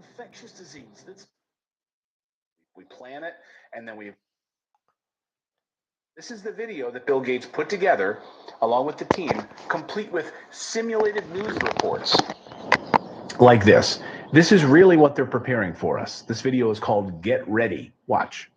infectious disease that's... We plan it, and then we... This is the video that Bill Gates put together, along with the team, complete with simulated news reports like this. This is really what they're preparing for us. This video is called Get Ready. Watch.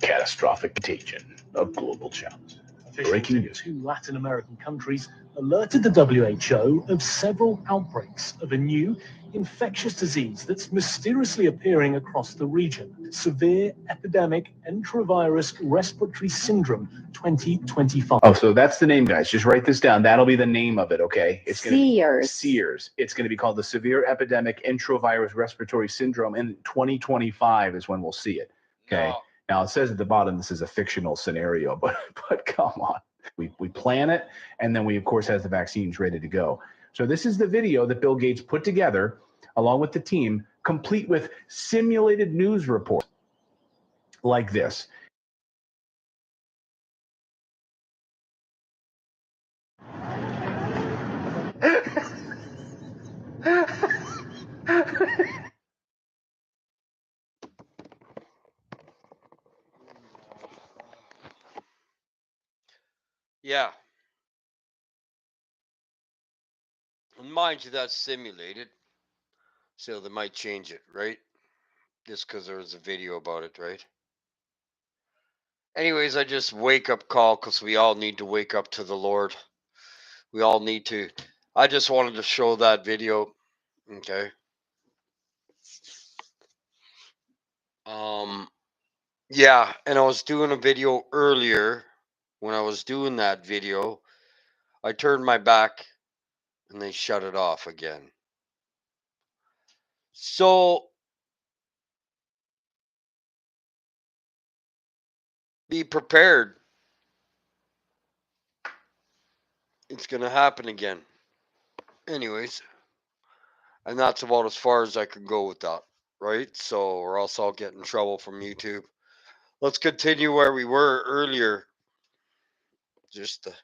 Catastrophic contagion of global challenge. Breaking news. 2 Latin American countries alerted the WHO of several outbreaks of a new infectious disease that's mysteriously appearing across the region. Severe epidemic enterovirus respiratory syndrome 2025. Oh, so that's the name, guys. Just write this down. That'll be the name of it, okay? It's going to be SEERS. It's going to be called the Severe Epidemic Enterovirus Respiratory Syndrome, and 2025 is when we'll see it. Okay. No. Now, it says at the bottom this is a fictional scenario, but come on. We plan it, and then we, of course, have the vaccines ready to go. So this is the video that Bill Gates put together, along with the team, complete with simulated news reports like this. Yeah. And mind you, that's simulated. So they might change it, right? Just because there was a video about it, right? Anyways, I just wake up call because we all need to wake up to the Lord. We all need to. I just wanted to show that video. Okay. Yeah, and I was doing a video earlier. When I was doing that video, I turned my back and they shut it off again. So be prepared. It's going to happen again. Anyways, and that's about as far as I could go with that, right? So, or else I'll get in trouble from YouTube. Let's continue where we were earlier. Just the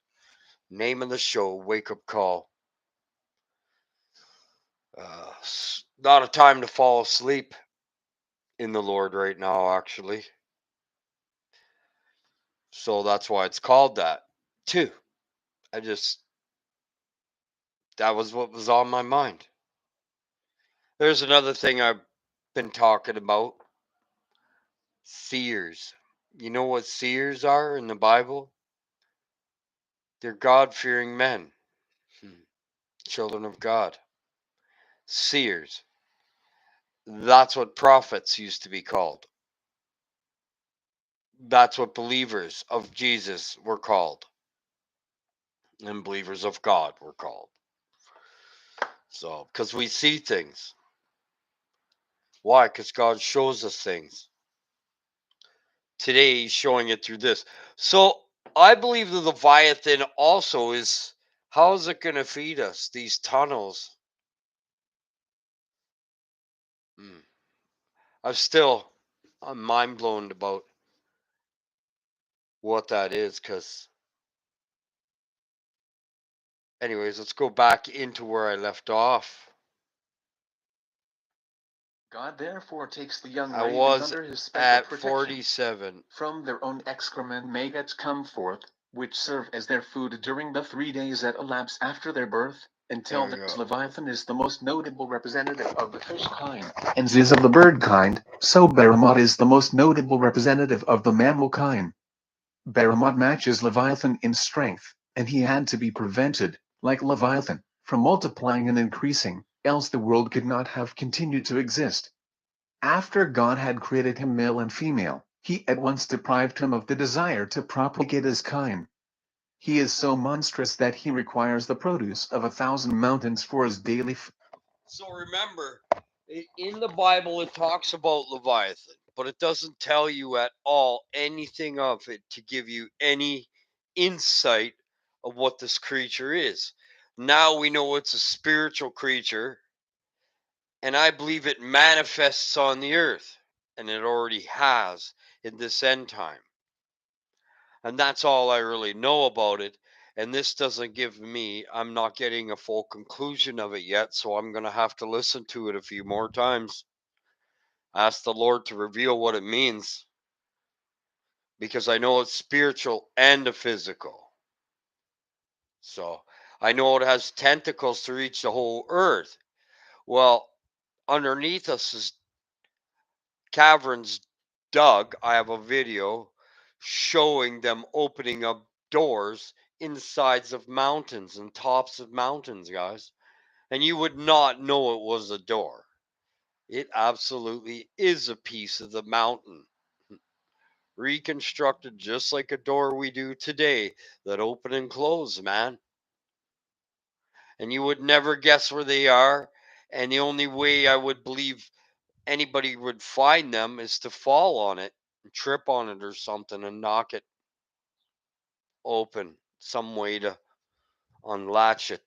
name of the show, Wake Up Call. Not a time to fall asleep in the Lord right now, actually. So that's why it's called that, too. That was what was on my mind. There's another thing I've been talking about. Seers. You know what seers are in the Bible? They're God-fearing men. Children of God. Seers. That's what prophets used to be called. That's what believers of Jesus were called. And believers of God were called. So, because we see things. Why? Because God shows us things. Today, he's showing it through this. So, I believe the Leviathan also is, how is it going to feed us? These tunnels. I'm mind blown about what that is, because anyways, let's go back into where I left off. God therefore takes the young I ravens was under his special at protection. 47. From their own excrement maggots come forth, which serve as their food during the 3 days that elapse after their birth, until this Leviathan is the most notable representative of the fish kind, and is of the bird kind, so Behemoth is the most notable representative of the mammal kind. Behemoth matches Leviathan in strength, and he had to be prevented, like Leviathan, from multiplying and increasing, else the world could not have continued to exist. After God had created him male and female, he at once deprived him of the desire to propagate his kind. He is so monstrous that he requires the produce of 1,000 mountains for his daily So remember, in the Bible it talks about Leviathan, but it doesn't tell you at all anything of it to give you any insight of what this creature is. Now we know it's a spiritual creature, and I believe it manifests on the earth, and it already has in this end time. And that's all I really know about it. And this doesn't give me, I'm not getting a full conclusion of it yet, so I'm going to have to listen to it a few more times. Ask the Lord to reveal what it means, because I know it's spiritual and a physical. So I know it has tentacles to reach the whole earth. Well, underneath us is caverns dug. I have a video showing them opening up doors insides of mountains and tops of mountains, guys. And you would not know it was a door. It absolutely is a piece of the mountain, reconstructed just like a door we do today that open and close, man. And you would never guess where they are. And the only way I would believe anybody would find them is to fall on it and trip on it or something and knock it open, some way to unlatch it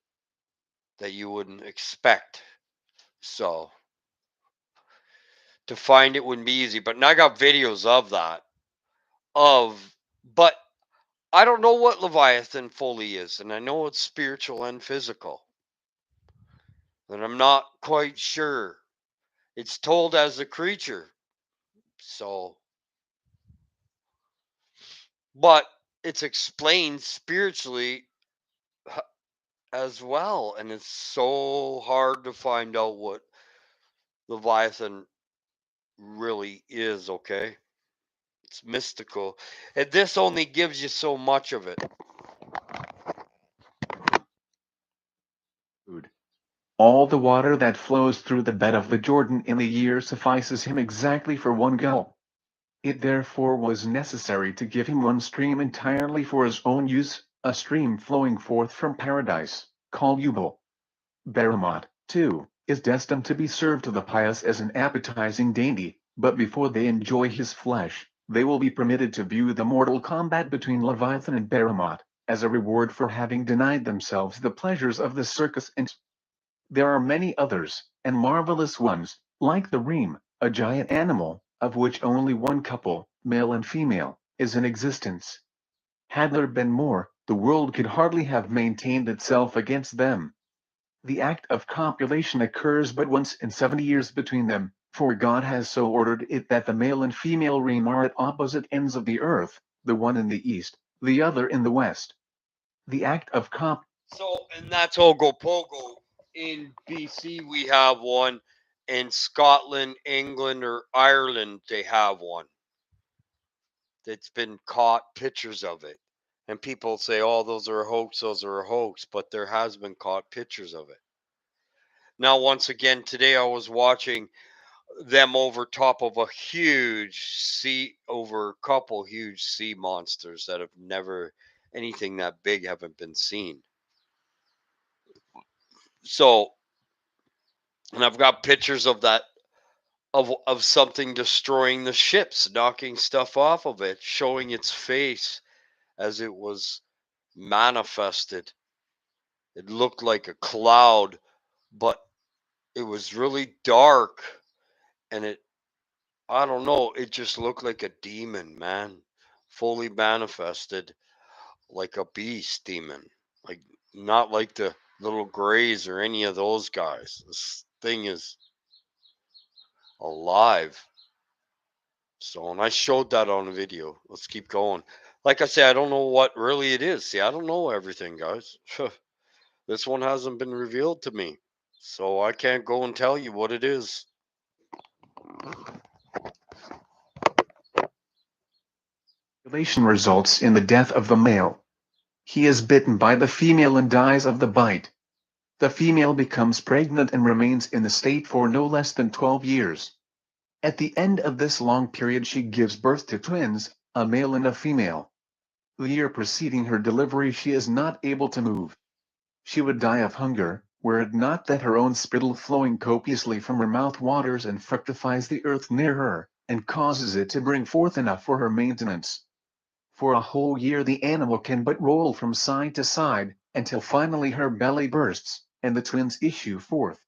that you wouldn't expect. So to find it wouldn't be easy. But now I got videos of that. But I don't know what Leviathan fully is, and I know it's spiritual and physical. And I'm not quite sure. It's told as a creature. So, but it's explained spiritually as well, and it's so hard to find out what Leviathan really is, okay? It's mystical. And this only gives you so much of it. All the water that flows through the bed of the Jordan in a year suffices him exactly for one gulp. It therefore was necessary to give him one stream entirely for his own use, a stream flowing forth from paradise, called Yubal. Behemoth, too, is destined to be served to the pious as an appetizing dainty, but before they enjoy his flesh, they will be permitted to view the mortal combat between Leviathan and Behemoth, as a reward for having denied themselves the pleasures of the circus. And there are many others, and marvelous ones, like the reem, a giant animal, of which only one couple, male and female, is in existence. Had there been more, the world could hardly have maintained itself against them. The act of copulation occurs but once in 70 years between them, for God has so ordered it that the male and female reem are at opposite ends of the earth, the one in the east, the other in the west. The act of So, and that's Ogopogo. In BC, we have one. In Scotland, England, or Ireland, they have one. That's been caught pictures of it. And people say, oh, those are a hoax, those are a hoax. But there has been caught pictures of it. Now, once again, today I was watching them over top of a huge over a couple huge sea monsters that have never, anything that big haven't been seen. So, and I've got pictures of that, of something destroying the ships, knocking stuff off of it, showing its face as it was manifested. It looked like a cloud, but it was really dark, and I don't know, it just looked like a demon, man. Fully manifested like a beast demon. Like, not like the little grays or any of those guys. This thing is alive. So, and I showed that on a video. Let's keep going. Like I say, I don't know what really it is. See, I don't know everything, guys. This one hasn't been revealed to me. So I can't go and tell you what it is. copulation results in the death of the male. He is bitten by the female and dies of the bite. The female becomes pregnant and remains in the state for no less than 12 years. At the end of this long period she gives birth to twins, a male and a female. The year preceding her delivery she is not able to move. She would die of hunger, were it not that her own spittle flowing copiously from her mouth waters and fructifies the earth near her, and causes it to bring forth enough for her maintenance. For a whole year the animal can but roll from side to side, until finally her belly bursts, and the twins issue forth.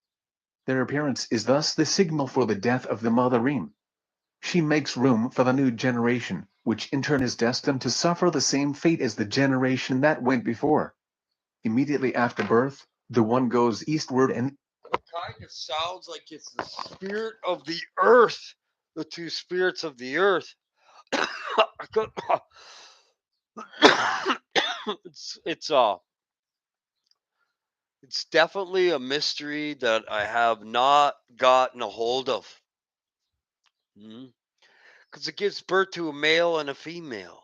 Their appearance is thus the signal for the death of the mother reem. She makes room for the new generation, which in turn is destined to suffer the same fate as the generation that went before. Immediately after birth, the one goes eastward and it kind of sounds like it's the spirit of the earth, the two spirits of the earth. it's it's definitely a mystery that I have not gotten a hold of. Because it gives birth to a male and a female.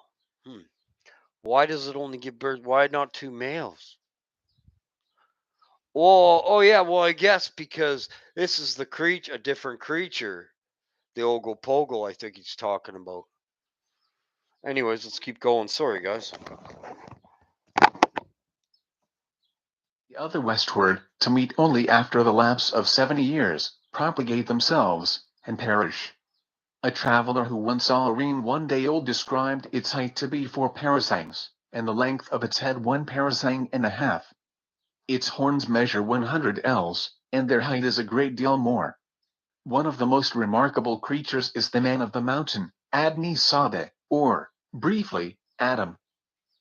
Why does it only give birth? Why not two males? Well, oh yeah, well I guess because this is the creature, a different creature. The Ogopogo, I think he's talking about. Anyways, let's keep going. Sorry, guys. the other westward, to meet only after the lapse of 70 years, propagate themselves, and perish. A traveler who once saw a reem one day old described its height to be 4 parasangs, and the length of its head 1 parasang and a half. Its horns measure 100 ells, and their height is a great deal more. One of the most remarkable creatures is the man of the mountain, Adni Sade, or, briefly, Adam.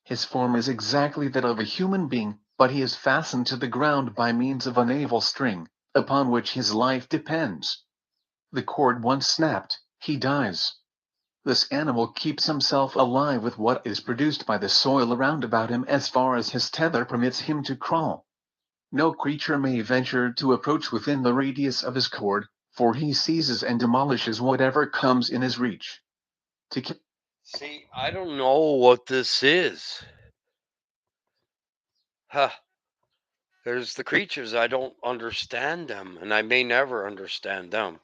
His form is exactly that of a human being, but he is fastened to the ground by means of a navel string, upon which his life depends. The cord once snapped, he dies. This animal keeps himself alive with what is produced by the soil around about him as far as his tether permits him to crawl. No creature may venture to approach within the radius of his cord, for he seizes and demolishes whatever comes in his reach. See, I don't know what this is. Huh. There's the creatures, I don't understand them, and I may never understand them.